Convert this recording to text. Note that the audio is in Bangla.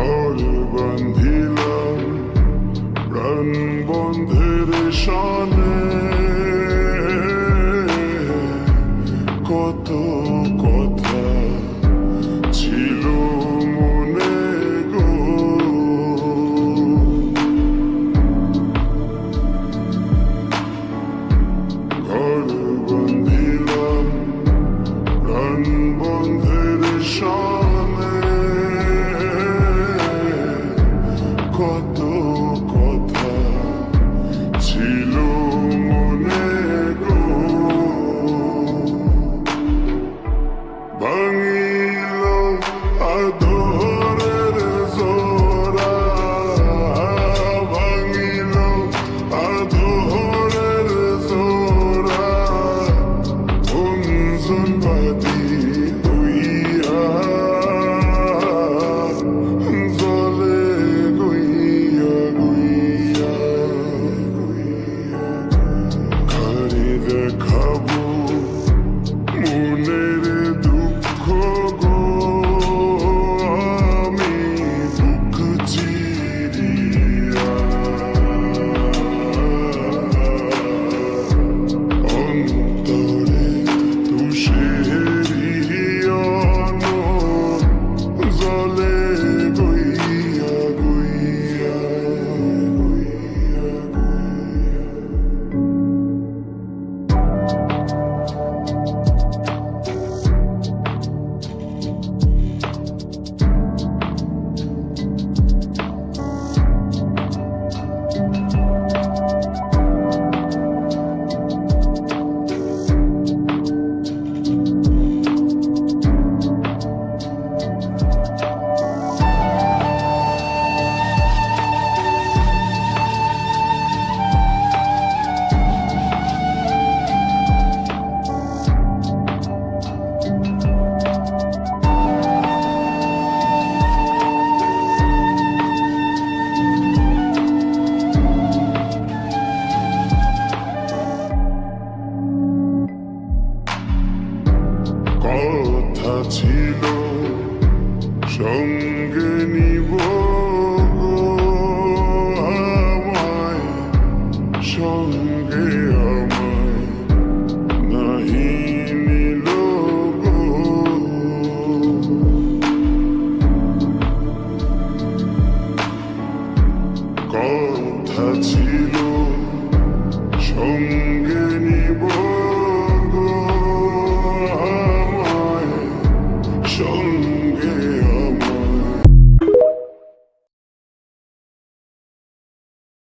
ঘর বান্ধিলাম প্রাণ বন্ধের সনে, কত কথা ছিল মনে গো। ঘর বান্ধিলাম প্রাণ বন্ধের সনে, কত কথা ছিল মনে গো। ভাঙিল আদরের জোড়া, ভাঙিল আদরের জোড়া, অঞ্জন বাদী হইয়া জলে গইয়া গইয়া গইয়া। কারে দেখাবো মনের দুঃখ গো, আমি বুক চিরিয়া অন্তরে তুষেরিয়ন জলে গইয়া গইয়া গইয়া কথা ছিল সঙ্গে